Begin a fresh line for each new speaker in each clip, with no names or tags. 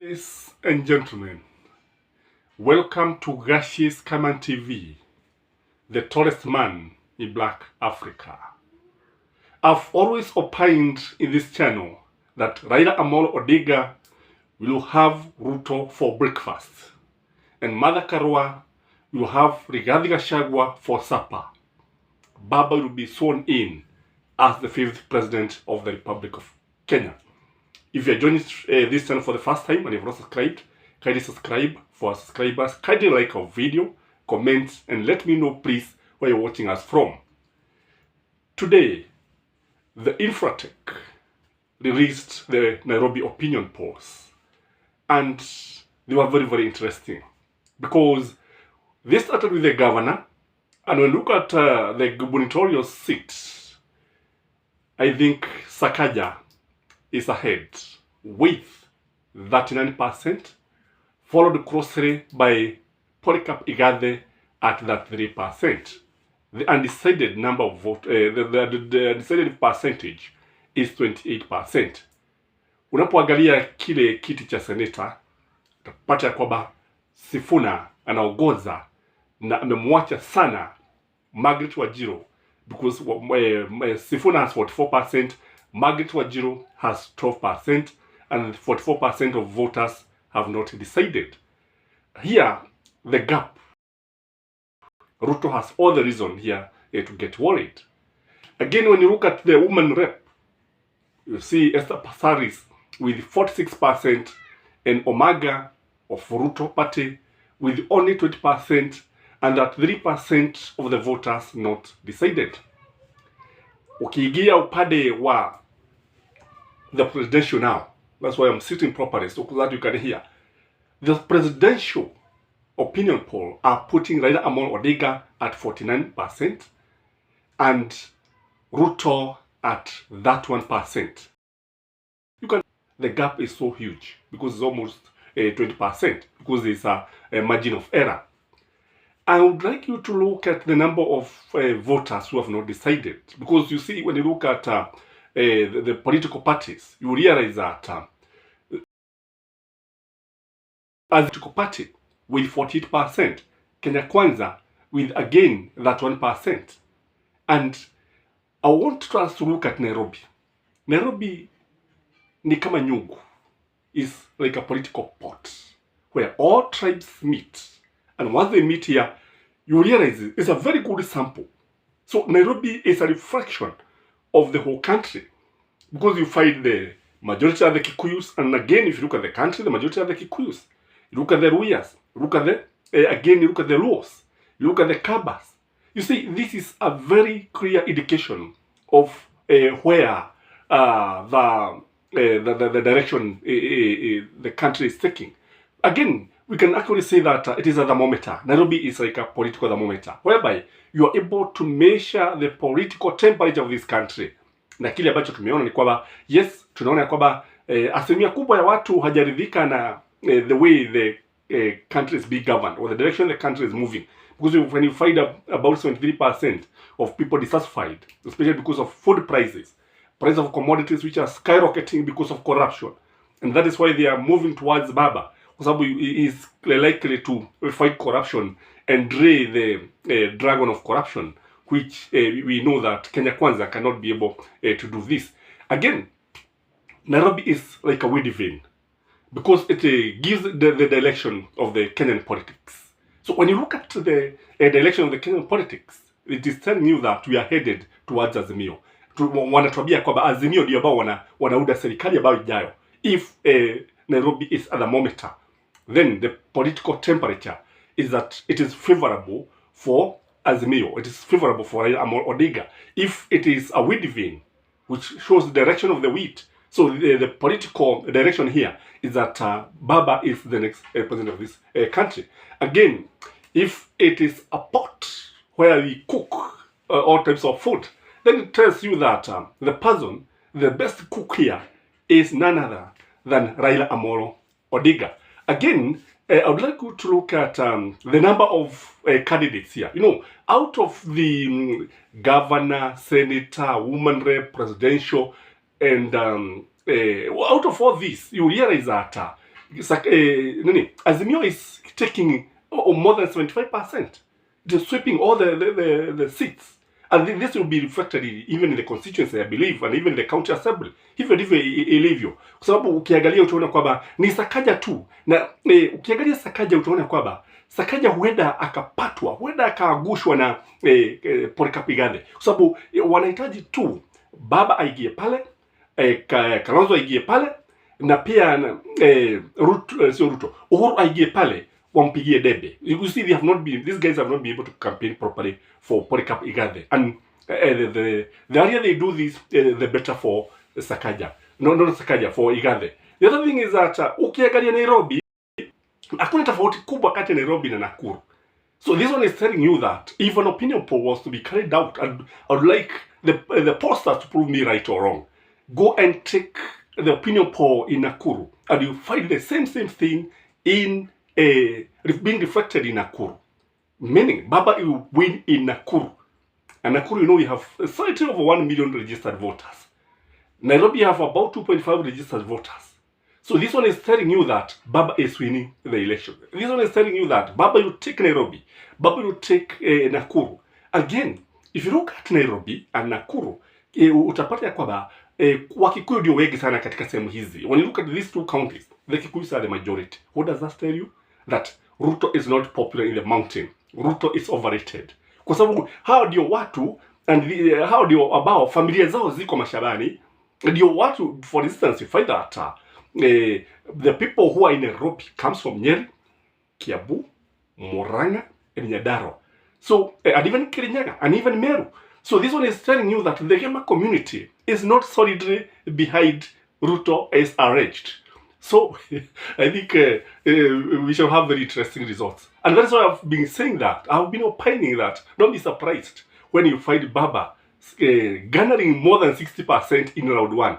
Ladies and gentlemen, welcome to Gashi's Kaman TV, the tallest man in Black Africa. I've always opined in this channel that Raila Amolo Odinga will have Ruto for breakfast, and Mother Karua will have Rigathi Gachagua for supper. Baba will be sworn in as the 5th President of the Republic of Kenya. If you are joining this channel for the first time and you have not subscribed, kindly subscribe for our subscribers. Kindly like our video, comment, and let me know please where you're watching us from. Today, the Infratech released the Nairobi opinion polls, and they were very, very interesting because they started with the governor, and when you look at the gubernatorial seat, I think Sakaja is ahead with 39%, followed closely by Polycarp Igathe at that 3%. The undecided number of vote, the undecided percentage is 28%. Unapoangalia kile kiti cha seneta, utapata kwamba Sifuna anaongoza na amemwacha sana Margaret Wajiro, because Sifuna has 44%, Margaret Wajiro has 12%, and 44% of voters have not decided. Here, the gap. Ruto has all the reason here to get worried. Again, when you look at the woman rep, you see Esther Passaris with 46% and Omanga of Ruto party with only 20%, and that 3% of the voters not decided. Ukiingia upande wa the presidential now, that's why I'm sitting properly so that you can hear. The presidential opinion poll are putting Raila Amolo Odinga at 49% and Ruto at that 1%. The gap is so huge because it's almost 20%, because there's a margin of error. I would like you to look at the number of voters who have not decided, because you see, when you look at the political parties, you realize that as a political party with 48%, Kenya Kwanza with again that 1%. And I want us to look at Nairobi. Nairobi ni kama nyungu, is like a political pot where all tribes meet. And once they meet here, you realize it's a very good sample. So Nairobi is a reflection of the whole country, because you find the majority of the Kikuyus, and again, if you look at the country, the majority of the Kikuyus. You look at the Ruyas, you look at the, again, you look at the Luos, you look at the Kabas. You see, this is a very clear indication of where the direction the country is taking. Again, we can actually say that it is a thermometer. Nairobi is like a political thermometer, whereby you are able to measure the political temperature of this country. Na kile ambacho tumeona ni kwamba, yes, tunaona ya kwamba asilimia kubwa ya watu hajaridhika na the way the country is being governed, or the direction the country is moving. Because when you find about 73% of people dissatisfied, especially because of food prices, price of commodities which are skyrocketing because of corruption. And that is why they are moving towards Baba, because he is likely to fight corruption and drain the dragon of corruption, which we know that Kenya Kwanza cannot be able to do this. Again, Nairobi is like a weed vein, because it gives the direction of the Kenyan politics. So when you look at the direction of the Kenyan politics, it is telling you that we are headed towards Azimio. Wanatuambia kwamba Azimio ndio ambao wanauda serikali ambayo ijayo. If Nairobi is a thermometer, then the political temperature is that it is favorable for Azimio. It is favorable for Raila Amolo Odinga. If it is a wheat vein, which shows the direction of the wheat, so the political direction here is that Baba is the next president of this country. Again, if it is a pot where we cook all types of food, then it tells you that the person, the best cook here, is none other than Raila Amolo Odinga. Again, I would like you to look at the number of candidates here. You know, out of the governor, senator, woman rep, presidential, and out of all this, you realize that Azimio is taking more than 75%. It is sweeping all the seats. And this will be reflected even in the constituency, I believe, and even the county assembly. Hivyo ndivyo ilivyo. Kwa sababu ukiangalia utaona kwamba ni Sakaja tu. Na ukiangalia Sakaja utaona kwamba Sakaja huenda akapatwa, huenda akaagushwa na Polycarp Igathe. Kwa sababu wanahitaji tu baba aingie pale, Kalonzo aingie pale, na pia Ruto, Uhuru aingie pale, wampigie debe. You see, these guys have not been able to campaign properly for Polycarp Igathe. And the earlier they do this, the better for Sakaja. No, not Sakaja, for Igathe. The other thing is that ukiangalia Nairobi, hakuna tofauti kubwa kati ya Nairobi na Nakuru. So this one is telling you that if an opinion poll was to be carried out, I would like the pollsters to prove me right or wrong. Go and take the opinion poll in Nakuru, and you find the same thing in being reflected in Nakuru. Meaning, Baba will win in Nakuru. And Nakuru, you know, we have slightly over 1 million registered voters. Nairobi have about 2.5 registered voters. So this one is telling you that Baba is winning the election. This one is telling you that Baba will take Nairobi. Baba will take Nakuru. Again, if you look at Nairobi and Nakuru, utapata ya kwamba Wakikuyu ndio wengi sana katika sehemu hizi. When you look at these two counties, the Kikuyus are the majority. What does that tell you? That Ruto is not popular in the mountain. Ruto is overrated. Kwa sababu hao ndio watu, and hao ndio ambao familia zao ziko mashambani. Ndio watu, for instance, you find that the people who are in Nairobi comes from Nyeri, Kiambu, Murang'a, and Nyandarua. So, and even Kirinyaga, and even Meru. So this one is telling you that the Gema community is not solidly behind Ruto as alleged. So, I think we shall have very interesting results. And that's why I've been saying that. I've been opining that. Don't be surprised when you find Baba garnering more than 60% in round one.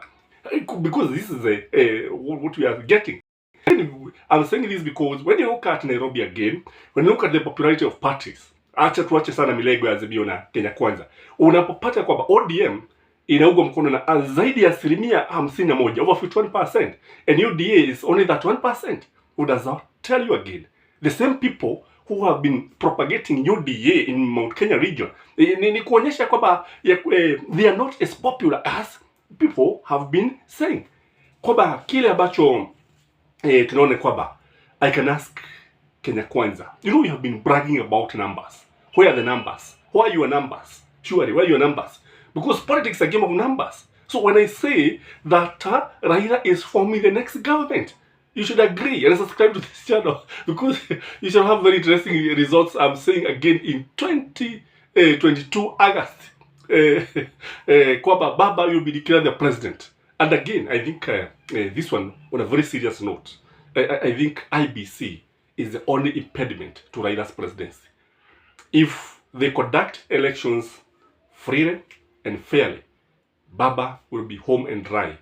Because this is what we are getting. And I'm saying this because when you look at Nairobi again, when you look at the popularity of parties, acha tuache sana milego ya Azimio na Kenya Kwanza, unapopata kwamba ODM inaungwa mkono na zaidi ya 51%, over 51%, and UDA is only that 1%. What does that tell you again? The same people who have been propagating UDA in Mount Kenya region, ni kuonyesha kwamba they are not as popular as people have been saying. Kwamba kile ambacho tunaona kwamba I can ask Kenya Kwanza, you know, you have been bragging about numbers. Where are the numbers? Where are your numbers? Surely, where are your numbers? Because politics is a game of numbers. So when I say that Raila is forming the next government, you should agree and subscribe to this channel, because you shall have very interesting results. I'm saying again in 2022 August, kwamba Baba will be declared the president. And again, I think this one, on a very serious note, I think IBC is the only impediment to Raila's presidency. If they conduct elections freely and fairly, Baba will be home and dry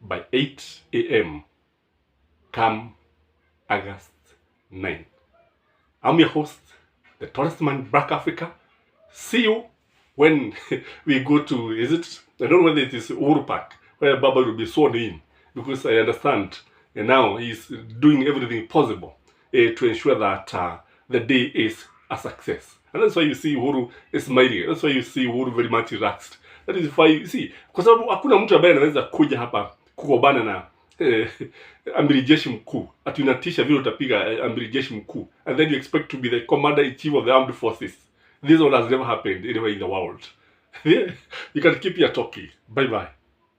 by 8 a.m. come August 9. I'm your host, the tallest man in Black Africa. See you when we go to, I don't know whether it is Uhuru Park, where Baba will be sworn in, because I understand now he's doing everything possible to ensure that the day is a success. And that's why you see Uhuru is smiling. That's why you see Uhuru very much relaxed. That is why you see, kwa sababu hakuna mtu ambaye anaweza kuja hapa kukobana na amiri jeshi mkuu. Ati unatisha vile utapiga amiri jeshi mkuu, and then you expect to be the commander-in-chief of the armed forces. This one has never happened anywhere in the world. You can keep your talking. Bye bye.